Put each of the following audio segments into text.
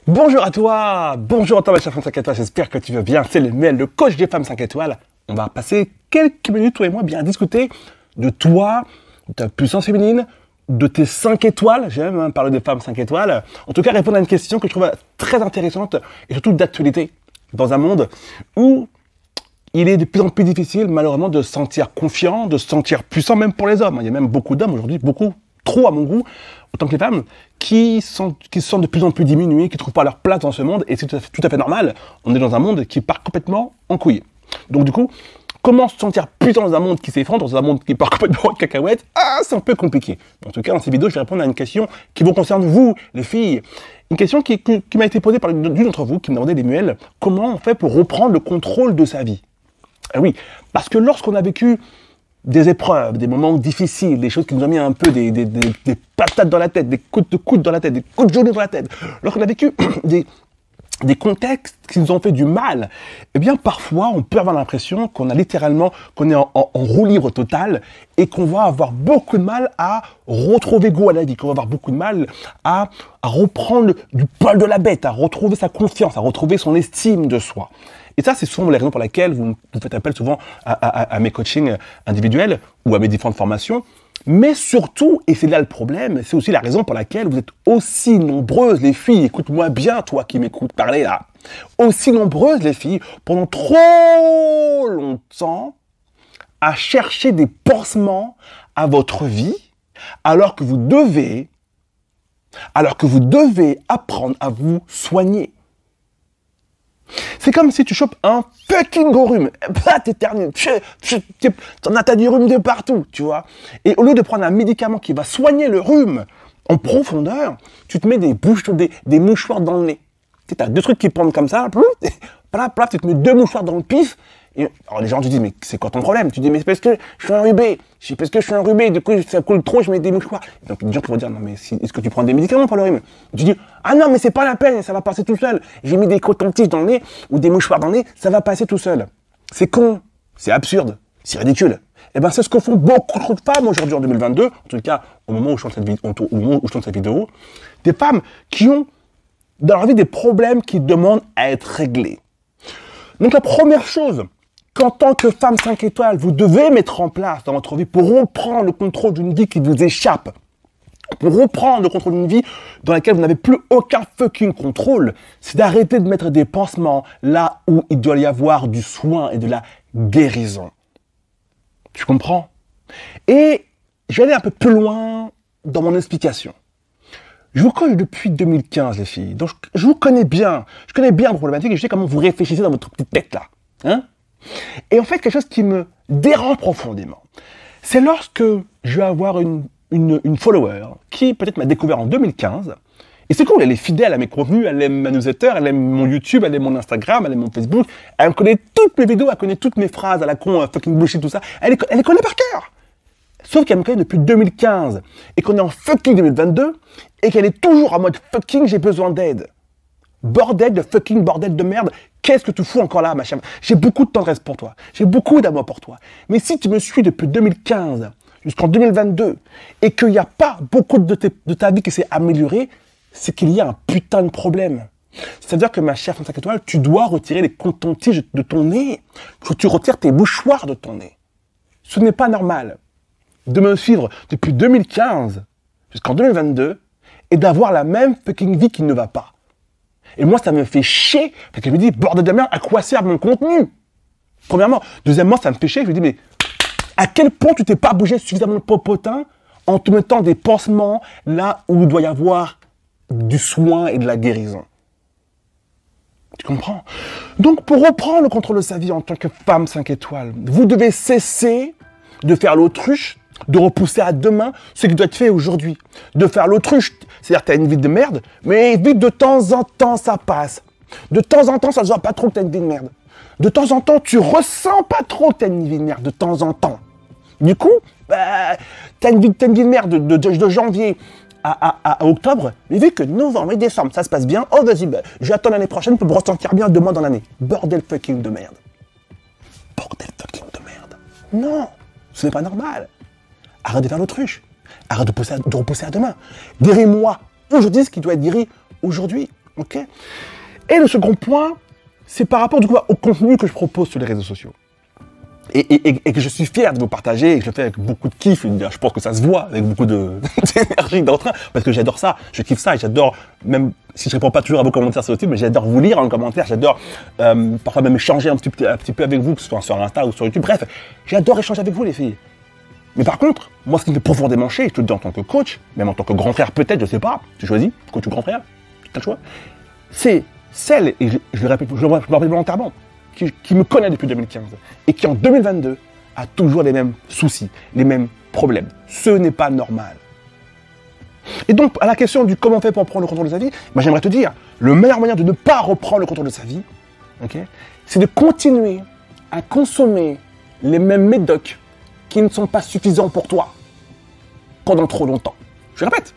Bonjour à toi, bonjour à toi ma chère femme 5 étoiles, j'espère que tu vas bien, c'est le mail, le coach des femmes 5 étoiles. On va passer quelques minutes, toi et moi, bien à discuter de toi, de ta puissance féminine, de tes 5 étoiles, j'aime parler des femmes 5 étoiles. En tout cas, répondre à une question que je trouve très intéressante et surtout d'actualité dans un monde où il est de plus en plus difficile, malheureusement, de se sentir confiant, de se sentir puissant, même pour les hommes. Il y a même beaucoup d'hommes aujourd'hui, beaucoup, trop à mon goût, autant que les femmes, qui se sentent de plus en plus diminués, qui ne trouvent pas leur place dans ce monde, et c'est tout à fait normal. On est dans un monde qui part complètement en couille. Donc du coup, comment se sentir puissant dans un monde qui s'effondre, dans un monde qui part complètement en cacahuète? Ah, c'est un peu compliqué. En tout cas, dans cette vidéo, je vais répondre à une question qui vous concerne, vous, les filles. Une question qui m'a été posée par l'une d'entre vous, qui me demandait, Lemuel, comment on fait pour reprendre le contrôle de sa vie? Eh oui, parce que lorsqu'on a vécu des épreuves, des moments difficiles, des choses qui nous ont mis un peu des patates dans la tête, des coups de coude dans la tête, des coups de genou dans la tête, lorsqu'on a vécu des contextes qui nous ont fait du mal, eh bien parfois on peut avoir l'impression qu'on a littéralement, qu'on est en roue libre totale et qu'on va avoir beaucoup de mal à retrouver goût à la vie, qu'on va avoir beaucoup de mal à reprendre du poil de la bête, à retrouver sa confiance, à retrouver son estime de soi. Et ça, c'est souvent les raisons pour lesquelles vous faites appel souvent à mes coachings individuels ou à mes différentes formations. Mais surtout, et c'est là le problème, c'est aussi la raison pour laquelle vous êtes aussi nombreuses, les filles, écoute-moi bien, toi qui m'écoutes parler là, aussi nombreuses, les filles, pendant trop longtemps, à chercher des pansements à votre vie, alors que vous devez apprendre à vous soigner. C'est comme si tu chopes un fucking gros rhume. Bah, t'éternues. T'as du rhume de partout, tu vois. Et au lieu de prendre un médicament qui va soigner le rhume en profondeur, tu te mets des mouchoirs dans le nez. Tu as deux trucs qui pendent comme ça, tu te mets deux mouchoirs dans le pif. Et, alors les gens te disent, mais c'est quoi ton problème? Tu dis, mais c'est parce que je suis enrhumé. Parce que je suis enrhumé, du coup ça coule trop, je mets des mouchoirs. Et donc les gens vont dire, non mais est-ce que tu prends des médicaments pour le rhume? Tu dis, ah non mais c'est pas la peine, ça va passer tout seul. J'ai mis des cotons-tiges dans le nez ou des mouchoirs dans le nez, ça va passer tout seul. C'est con, c'est absurde, c'est ridicule. Et ben c'est ce que font beaucoup trop de femmes aujourd'hui en 2022, en tout cas au moment où je tourne cette vidéo, des femmes qui ont dans leur vie des problèmes qui demandent à être réglés. Donc la première chose qu'en tant que femme 5 étoiles, vous devez mettre en place dans votre vie pour reprendre le contrôle d'une vie qui vous échappe, pour reprendre le contrôle d'une vie dans laquelle vous n'avez plus aucun fucking contrôle, c'est d'arrêter de mettre des pansements là où il doit y avoir du soin et de la guérison. Tu comprends? Et je vais aller un peu plus loin dans mon explication. Je vous coach depuis 2015, les filles. Donc, je vous connais bien. Je connais bien vos problématiques et je sais comment vous réfléchissez dans votre petite tête là. Hein? Et en fait, quelque chose qui me dérange profondément, c'est lorsque je vais avoir une follower qui peut-être m'a découvert en 2015. Et c'est cool, elle est fidèle à mes contenus, elle aime ma newsletter, elle aime mon YouTube, elle aime mon Instagram, elle aime mon Facebook. Elle connaît toutes mes vidéos, elle connaît toutes mes phrases à la con, fucking bullshit, tout ça. Elle les connaît par cœur. Sauf qu'elle me connaît depuis 2015 et qu'on est en fucking 2022 et qu'elle est toujours en mode fucking j'ai besoin d'aide. Bordel de fucking bordel de merde, qu'est-ce que tu fous encore là, ma chère? J'ai beaucoup de tendresse pour toi, j'ai beaucoup d'amour pour toi. Mais si tu me suis depuis 2015 jusqu'en 2022 et qu'il n'y a pas beaucoup de ta vie qui s'est améliorée, c'est qu'il y a un putain de problème. C'est-à-dire que ma chère femme 5 étoiles, tu dois retirer les cotons-tiges de ton nez, que tu retires tes mouchoirs de ton nez. Ce n'est pas normal de me suivre depuis 2015 jusqu'en 2022 et d'avoir la même fucking vie qui ne va pas. Et moi, ça me fait chier, parce que je me dis, bordel de merde, à quoi sert mon contenu? Premièrement. Deuxièmement, ça me fait chier, je me dis, mais à quel point tu t'es pas bougé suffisamment popotin en te mettant des pansements là où il doit y avoir du soin et de la guérison? Tu comprends? Donc, pour reprendre le contrôle de sa vie en tant que femme 5 étoiles, vous devez cesser de faire l'autruche, de repousser à demain ce qui doit être fait aujourd'hui. De faire l'autruche, c'est-à-dire que tu as une vie de merde, mais vite de temps en temps ça passe. De temps en temps ça ne se voit pas trop que tu as une vie de merde. De temps en temps tu ressens pas trop que tu as une vie de merde, de temps en temps. Du coup, tu as une vie de merde de janvier à octobre, mais vu que novembre et décembre ça se passe bien, oh vas-y, j'attends l'année prochaine pour me ressentir bien demain dans l'année. Bordel fucking de merde. Bordel fucking de merde. Non, ce n'est pas normal. Arrête de faire l'autruche. Arrête de repousser à demain. Guéris-moi aujourd'hui ce qui doit être guéri aujourd'hui. Ok. Et le second point, c'est par rapport du coup, au contenu que je propose sur les réseaux sociaux. Et que je suis fier de vous partager, et que je le fais avec beaucoup de kiff, et je pense que ça se voit, avec beaucoup d'énergie, d'entrain, parce que j'adore ça, je kiffe ça, et j'adore, même si je réponds pas toujours à vos commentaires sur YouTube, mais j'adore vous lire en commentaire, j'adore parfois même échanger un petit peu avec vous, que ce soit sur Insta ou sur YouTube, bref, j'adore échanger avec vous les filles. Mais par contre, moi ce qui me fait profondément chier, je te le dis en tant que coach, même en tant que grand frère peut-être, je sais pas, tu choisis, coach ou grand frère, t'as le choix, c'est celle, et je le répète, je le rappelle volontairement, qui me connaît depuis 2015 et qui en 2022 a toujours les mêmes soucis, les mêmes problèmes. Ce n'est pas normal. Et donc, à la question du comment faire pour prendre le contrôle de sa vie, moi j'aimerais te dire, le meilleur moyen de ne pas reprendre le contrôle de sa vie, okay, c'est de continuer à consommer les mêmes médocs qui ne sont pas suffisants pour toi pendant trop longtemps. Je répète,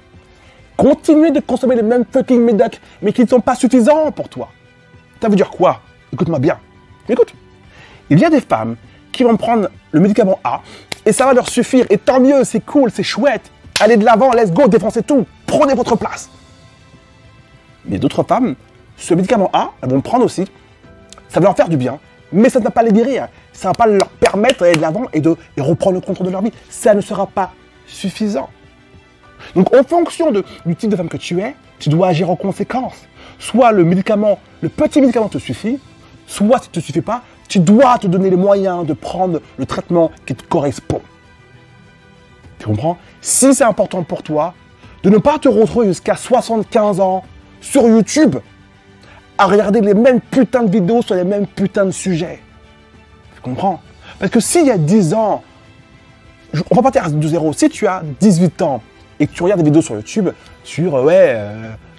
continuer de consommer les mêmes fucking médocs, mais qui ne sont pas suffisants pour toi. Ça veut dire quoi? Écoute-moi bien. Écoute, il y a des femmes qui vont prendre le médicament A et ça va leur suffire. Et tant mieux, c'est cool, c'est chouette. Allez de l'avant, let's go, défoncez tout. Prenez votre place. Mais d'autres femmes, ce médicament A, elles vont le prendre aussi. Ça va leur faire du bien, mais ça ne va pas les guérir. Ça ne va pas leur permettre d'aller de l'avant et de reprendre le contrôle de leur vie. Ça ne sera pas suffisant. Donc, en fonction du type de femme que tu es, tu dois agir en conséquence. Soit le médicament, le petit médicament te suffit, soit si ça ne te suffit pas, tu dois te donner les moyens de prendre le traitement qui te correspond. Tu comprends? Si c'est important pour toi, de ne pas te retrouver jusqu'à 75 ans sur YouTube à regarder les mêmes putains de vidéos sur les mêmes putains de sujets. Tu comprends? Parce que s'il y a 10 ans, on va partir de zéro, si tu as 18 ans et que tu regardes des vidéos sur YouTube sur,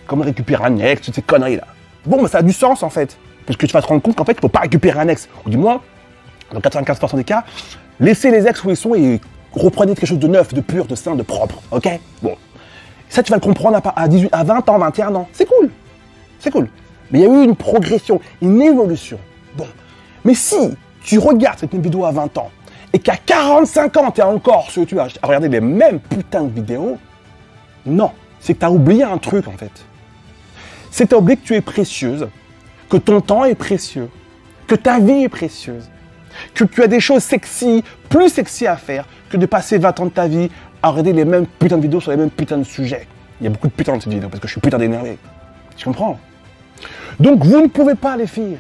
comment récupérer un ex, toutes ces conneries-là, bon, bah, ça a du sens en fait. Parce que tu vas te rendre compte qu'en fait, il ne faut pas récupérer un ex. Ou du moins, dans 95% des cas, laissez les ex où ils sont et reprenez quelque chose de neuf, de pur, de sain, de propre. Ok? Bon. Ça, tu vas le comprendre à 20 ans, 21 ans. C'est cool. C'est cool. Mais il y a eu une progression, une évolution. Bon. Mais si tu regardes cette même vidéo à 20 ans et qu'à 45 ans, tu es encore sur YouTube à regarder les mêmes putains de vidéos, non. C'est que tu as oublié un truc, en fait. C'est que tu as oublié que tu es précieuse, que ton temps est précieux, que ta vie est précieuse, que tu as des choses sexy, plus sexy à faire que de passer 20 ans de ta vie à regarder les mêmes putains de vidéos sur les mêmes putains de sujets. Il y a beaucoup de putains dans cette vidéo parce que je suis putain d'énervé. Tu comprends? Donc vous ne pouvez pas, les filles,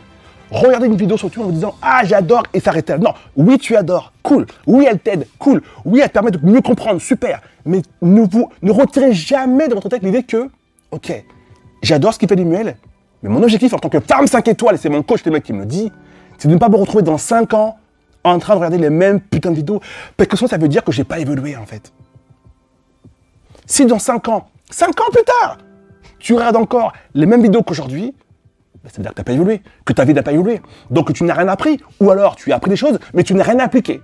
regarder une vidéo sur YouTube en vous disant « Ah, j'adore » et s'arrêter là. Non, oui, tu adores, cool. Oui, elle t'aide, cool. Oui, elle te permet de mieux comprendre, super. Mais ne retirez jamais de votre tête l'idée que « Ok, j'adore ce qu'il fait Limuel, mais mon objectif en tant que femme 5 étoiles, et c'est mon coach, le mec qui me le dit, c'est de ne pas me retrouver dans 5 ans en train de regarder les mêmes putains de vidéos. Parce que ça veut dire que j'ai pas évolué, en fait. Si dans 5 ans plus tard, tu regardes encore les mêmes vidéos qu'aujourd'hui, ben ça veut dire que tu n'as pas évolué, que ta vie n'a pas évolué. Donc que tu n'as rien appris. Ou alors, tu as appris des choses, mais tu n'as rien appliqué.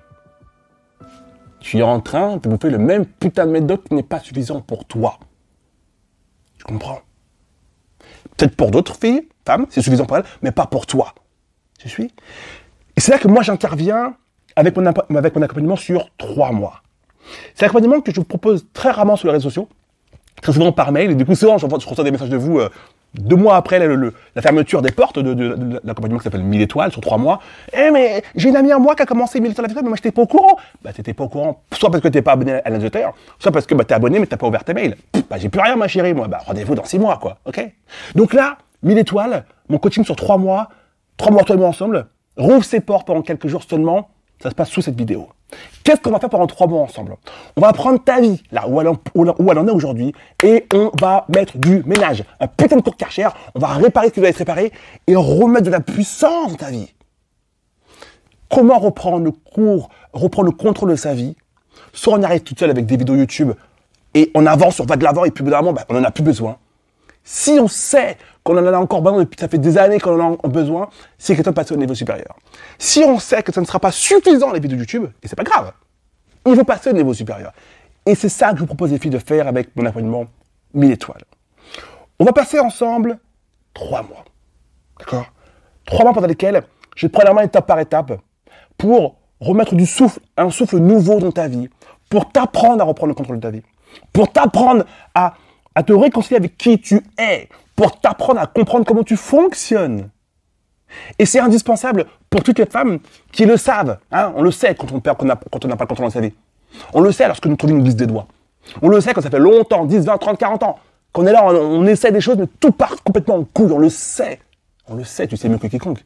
Tu es en train de bouffer le même putain de médoc qui n'est pas suffisant pour toi. Tu comprends? Peut-être pour d'autres filles, femmes, c'est suffisant pour elles, mais pas pour toi. Tu suis? Et c'est là que moi j'interviens avec mon accompagnement sur 3 mois. C'est l'accompagnement que je vous propose très rarement sur les réseaux sociaux, très souvent par mail, et du coup souvent je reçois des messages de vous 2 mois après la fermeture des portes de l'accompagnement qui s'appelle 1000 étoiles sur 3 mois. Eh mais j'ai une amie à moi qui a commencé 1000 étoiles, mais moi j'étais pas au courant. Bah t'étais pas au courant, soit parce que t'es pas abonné à la newsletter, soit parce que bah, t'es abonné mais t'as pas ouvert tes mails. Bah j'ai plus rien ma chérie, moi. Bah rendez-vous dans 6 mois quoi, ok? Donc là, 1000 étoiles, mon coaching sur 3 mois, 3 mois toi et moi ensemble, rouvre ses portes pendant quelques jours seulement, ça se passe sous cette vidéo. Qu'est-ce qu'on va faire pendant 3 mois ensemble? On va prendre ta vie, là où elle en est aujourd'hui, et on va mettre du ménage, un putain de cours Karcher, on va réparer ce qui doit être réparé, et remettre de la puissance dans ta vie. Comment reprendre le contrôle de sa vie? Soit on arrive toute seule avec des vidéos YouTube, et on avance, on va de l'avant, et puis au bout d'un moment, bah, on n'en a plus besoin. Si on sait qu'on en a encore besoin, et puis ça fait des années qu'on en a besoin, c'est que tu passer au niveau supérieur. Si on sait que ça ne sera pas suffisant les vidéos YouTube, et c'est pas grave, il faut passer au niveau supérieur. Et c'est ça que je vous propose les filles de faire avec mon accompagnement 1000 étoiles. On va passer ensemble 3 mois. D'accord? 3 mois pendant lesquels je vais te prendre la main étape par étape pour remettre du souffle, un souffle nouveau dans ta vie, pour t'apprendre à reprendre le contrôle de ta vie, pour t'apprendre à te réconcilier avec qui tu es, pour t'apprendre à comprendre comment tu fonctionnes. Et c'est indispensable pour toutes les femmes qui le savent. Hein, on le sait quand on n'a pas le contrôle dans sa vie. On le sait lorsque notre vie nous glisse des doigts. On le sait quand ça fait longtemps, 10, 20, 30, 40 ans, qu'on est là, on essaie des choses, mais tout part complètement en couille. On le sait. On le sait, tu sais mieux que quiconque.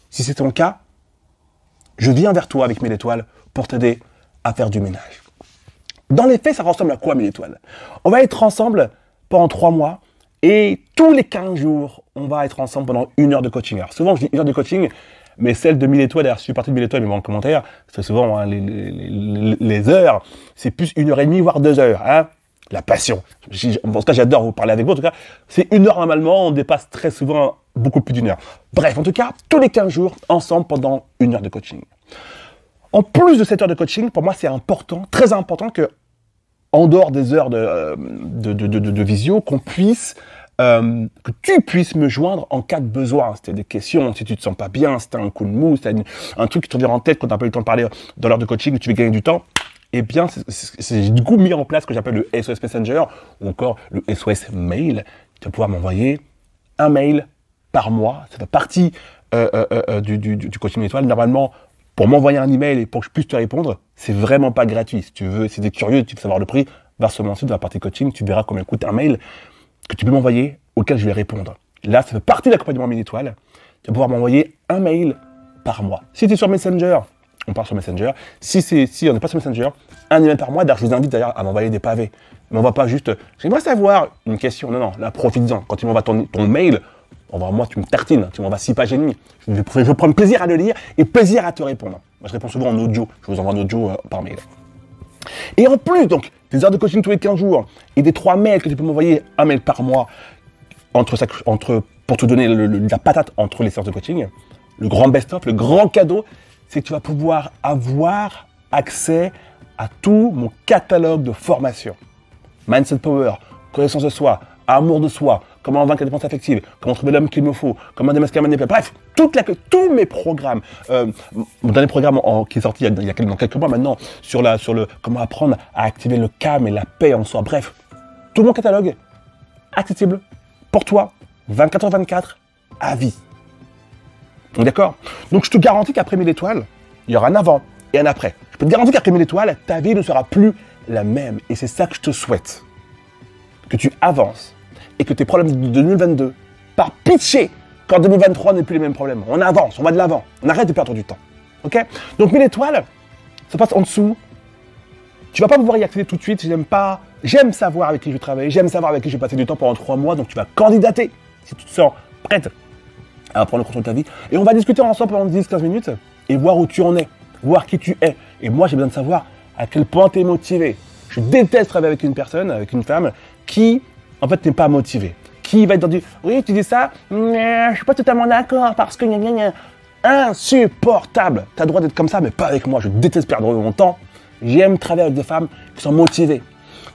Si c'est ton cas, je viens vers toi avec 1000 étoiles pour t'aider à faire du ménage. Dans les faits, ça ressemble à quoi 1000 étoiles? On va être ensemble pendant 3 mois et tous les 15 jours, on va être ensemble pendant 1 heure de coaching. Alors souvent, je dis 1 heure de coaching, mais celle de 1000 étoiles, d'ailleurs, si je suis parti de 1000 étoiles, mais en commentaire, c'est souvent hein, les heures, c'est plus 1h30, voire 2 heures. Hein, la passion. En tout cas, j'adore vous parler avec vous. En tout cas, c'est 1 heure normalement, on dépasse très souvent beaucoup plus d'1 heure. Bref, en tout cas, tous les 15 jours, ensemble pendant 1 heure de coaching. En plus de cette heure de coaching, pour moi, c'est important, très important que, en dehors des heures de visio, qu'on puisse, que tu puisses me joindre en cas de besoin. Si tu as des questions, si tu te sens pas bien, si tu as un coup de mou, si tu as un truc qui te vient en tête quand tu n'as pas eu le temps de parler dans l'heure de coaching, que tu veux gagner du temps, eh bien, c'est du coup mis en place ce que j'appelle le SOS Messenger ou encore le SOS Mail. Tu vas pouvoir m'envoyer un mail par mois. Ça fait partie du coaching étoile. Normalement, pour m'envoyer un email et pour que je puisse te répondre, c'est vraiment pas gratuit. Si tu veux, si tu es curieux, tu veux savoir le prix, va sur mon site de la partie coaching, tu verras combien coûte un mail que tu peux m'envoyer auquel je vais répondre. Là, ça fait partie de l'accompagnement 1000 étoiles. Tu vas pouvoir m'envoyer un mail par mois. Si tu es sur Messenger, on part sur Messenger. Si on n'est pas sur Messenger, un email par mois. D'ailleurs, je vous invite d'ailleurs à m'envoyer des pavés. Mais on va pas juste, j'aimerais savoir une question. Non, là, profite-en. Quand tu m'envoies ton mail, moi, tu me tartines, tu m'envoies 6 pages et demie. Je vais prendre plaisir à le lire et plaisir à te répondre. Moi, je réponds souvent en audio. Je vous envoie en audio par mail. Et en plus, donc, des heures de coaching tous les 15 jours et des 3 mails que tu peux m'envoyer, un mail par mois, pour te donner la patate entre les séances de coaching, le grand best-of, le grand cadeau, c'est que tu vas pouvoir avoir accès à tout mon catalogue de formation. Mindset Power, connaissance de soi, amour de soi, comment vaincre la dépendance affective, comment trouver l'homme qu'il me faut, comment démasquer un manipulateur. Bref, tous mes programmes. Mon dernier programme qui est sorti il y a quelques mois maintenant, sur le comment apprendre à activer le calme et la paix en soi. Bref, tout mon catalogue accessible pour toi, 24h24, à vie. D'accord? Donc je te garantis qu'après 1000 étoiles, il y aura un avant et un après. Je peux te garantir qu'après 1000 étoiles, ta vie ne sera plus la même. Et c'est ça que je te souhaite. Que tu avances et que tes problèmes de 2022, par pitié, qu'en 2023, on n'ait plus les mêmes problèmes. On avance, on va de l'avant. On arrête de perdre du temps. Ok? Donc 1000 étoiles, ça passe en dessous. Tu vas pas pouvoir y accéder tout de suite. J'aime savoir avec qui je travaille. J'aime savoir avec qui je vais passer du temps pendant 3 mois. Donc tu vas candidater si tu te sens prête à prendre le contrôle de ta vie. Et on va discuter ensemble pendant 10-15 minutes et voir où tu en es, voir qui tu es. Et moi, j'ai besoin de savoir à quel point tu es motivé. Je déteste travailler avec une personne, avec une femme, qui, en fait, n'est pas motivée. Qui va être dans du « oui, tu dis ça, mais je suis pas totalement d'accord parce que gna gna gna ». Insupportable. Tu as le droit d'être comme ça, mais pas avec moi. Je déteste perdre mon temps. J'aime travailler avec des femmes qui sont motivées,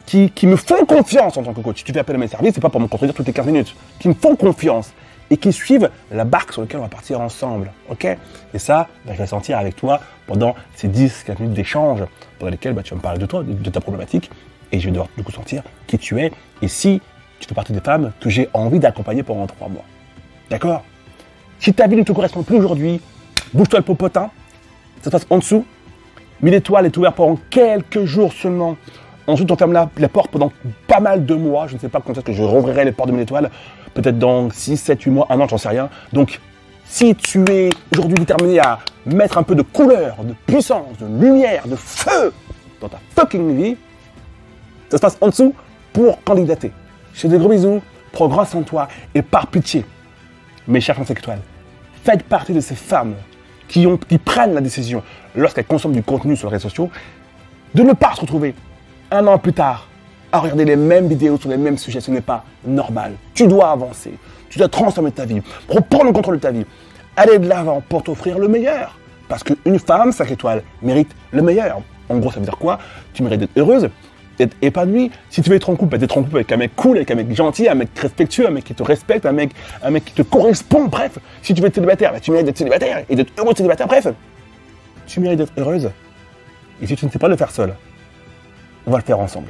qui me font confiance en tant que coach. Si tu fais appel à mes services, c'est pas pour me contredire toutes les 15 minutes. Qui me font confiance et qui suivent la barque sur laquelle on va partir ensemble. Ok? Et ça, je vais sentir avec toi pendant ces 10-15 minutes d'échange pendant lesquelles tu vas me parler de toi, de ta problématique, et je vais devoir du coup sentir qui tu es et si tu fais partie des femmes que j'ai envie d'accompagner pendant 3 mois. D'accord? Si ta vie ne te correspond plus aujourd'hui, bouge-toi le popotin, ça se passe en dessous. 1000 étoiles est ouvert pendant quelques jours seulement. Ensuite, on ferme la porte pendant pas mal de mois. Je ne sais pas quand est-ce que je rouvrirai les portes de 1000 étoiles. Peut-être dans 6, 7, 8 mois, 1 an, j'en sais rien. Donc, si tu es aujourd'hui déterminé à mettre un peu de couleur, de puissance, de lumière, de feu dans ta fucking vie, ça se passe en dessous pour candidater. Je te fais des gros bisous, prends grand soin de toi et par pitié, mes chers 5 étoiles, faites partie de ces femmes qui prennent la décision, lorsqu'elles consomment du contenu sur les réseaux sociaux, de ne pas se retrouver 1 an plus tard à regarder les mêmes vidéos sur les mêmes sujets. Ce n'est pas normal. Tu dois avancer. Tu dois transformer ta vie. Reprendre le contrôle de ta vie. Aller de l'avant pour t'offrir le meilleur. Parce qu'une femme, 5 étoiles, mérite le meilleur. En gros, ça veut dire quoi? Tu mérites d'être heureuse, d'être épanouie. Si tu veux être en couple, d'être en couple avec un mec cool, avec un mec gentil, un mec respectueux, un mec qui te respecte, un mec qui te correspond. Bref, si tu veux être célibataire, tu mérites d'être célibataire et d'être heureux de célibataire. Bref, tu mérites d'être heureuse. Et si tu ne sais pas le faire seul, on va le faire ensemble.